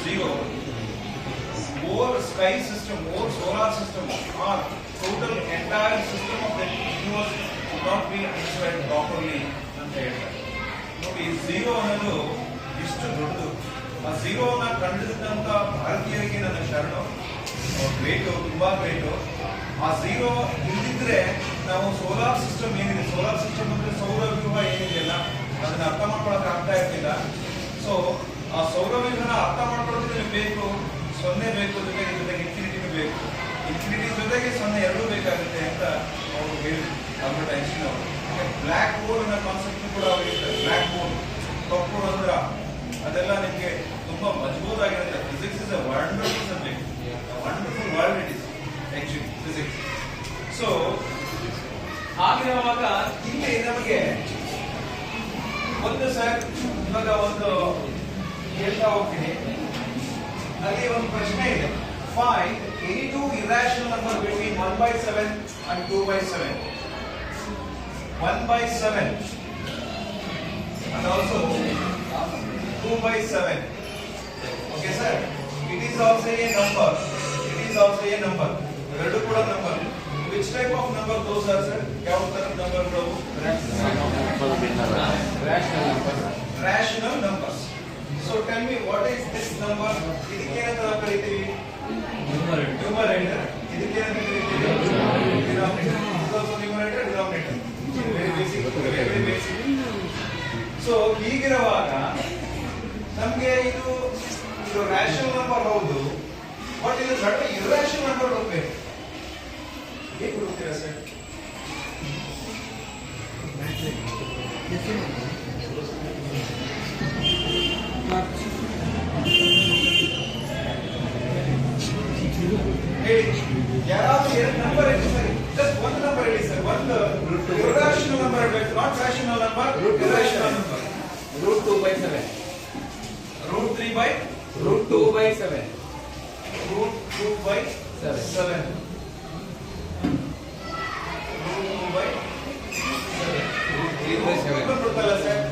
zero, whole sky system, whole solar system, or total entire system of the universe would not be understood properly ಅಂತ ಹೇಳ್ತಾರೆ. ನೋಡಿ, zero ಅನ್ನೋದು ಇಷ್ಟು ದೊಡ್ಡದು. ಆ ಝೀರೋನ ಕಂಡಿದ್ದಂತ ಭಾರತೀಯರಿಗೆ ನನ್ನ ಶರಣು, ಗ್ರೇಟು, ತುಂಬಾ ಗ್ರೇಟು. ಆ ಝೀರೋ ಇಲ್ದಿದ್ರೆ ನಾವು ಸೋಲಾರ್ ಸಿಸ್ಟಮ್ ಏನಿದೆ, ಸೋಲಾರ್ ಸಿಸ್ಟಮ್ ಅಂದ್ರೆ ಸೌರವ್ಯೂಹ ಏನಿದೆಯಲ್ಲ, ಅದನ್ನ ಅರ್ಥ ಮಾಡ್ಕೊಳಕ್ ಆಗ್ತಾ ಇರ್ತಿಲ್ಲ. ಸೊ ಆ ಸೌರವ್ಯೂಹನ ಅರ್ಥ ಮಾಡ್ಕೊಳ್ಳೋದಕ್ಕೆ ಬೇಕು, ಸೊನ್ನೆ ಬೇಕು, ಜೊತೆಗೆ ಇನ್ಫಿನಿಟಿನೂ ಬೇಕು. ಇನ್ಫಿನಿಟಿ ಜೊತೆಗೆ ಸೊನ್ನೆ ಎರಡೂ ಬೇಕಾಗುತ್ತೆ ಅಂತ ಅವರು ಹೇಳಿದ್ರು, ಆಲ್ಬರ್ಟ್ ಐನ್ಸ್ಟೀನ್ ಅವರು. ಬ್ಲ್ಯಾಕ್ ಹೋಲ್ ಅನ್ನೋ ಕಾನ್ಸೆಪ್ಟ್ ಕೂಡ ಅವ್ರು ಹೇಳ್ತಾರೆ. ಬ್ಲ್ಯಾಕ್ ಹೋಲ್, ಕಪ್ಪು ರಂಧ್ರ, ಅದೆಲ್ಲ ನಿಮಗೆ ತುಂಬಾ ಮಜಬೂತಾಗಿರುತ್ತೆ. Physics is a wonderful subject, wonderful world it is actually physics. So ಹಾಗಿರುವಾಗ ಇಲ್ಲಿ ನಮಗೆ ಒಂದು ಸರ್ ಇವಾಗ ಒಂದು ಹೇಳ್ತಾ ಹೋಗ್ತೀನಿ. ಅಲ್ಲಿ ಒಂದು ಪ್ರಶ್ನೆ ಇದೆ, find any two irrational number between 1/7 and 2/7. 1/7 and also 2/7. Okay sir, it is also a number, it is also a number. ಎರಡು ಕೂಡ number. Which type of number those are sir? ಯಾವ ತರದ ನಂಬರ್ಗಳು? Rational numbers. So tell me, what is this number? ಇದಕ್ಕೆ ಏನಂತ ಕರೀತೀವಿ? Numerator. ಇದಕ್ಕೆ ಏನಂತ ಕರೀತೀವಿ? Denominator. This also numerator, denominator. Very basic, very basic. So ಹೀಗಿರುವಾಗ ನಮಗೆ ಇದು ರ್ಯಾಷನಲ್ ನಂಬರ್ ಹೌದು, ಬಟ್ ಇದು ನಡುವೆ ಇರ್ಯಾಷನಲ್ ನಂಬರ್ ಹೋಗ್ಬೇಕು. ಹೇಗೆ ಹುಡುಕ್ತೀರಾ ಸರ್? ಹೇಳಿ, ಯಾರಾದ್ರೂ ಎರಡು ನಂಬರ್ ಹೇಳಿ ಸರ್, ಜಸ್ಟ್ ಒಂದು ನಂಬರ್ ಹೇಳಿ ಸರ್. ಒಂದು ಇರ್ಯಾಷನಲ್ ನಂಬರ್ ಹೇಳಬೇಕು, not rational number, irrational number. √2/7. √3/7. √2/7. √2/7. √2/7. ಇದು ಬರ್ತಲ್ಲ ಸರ್,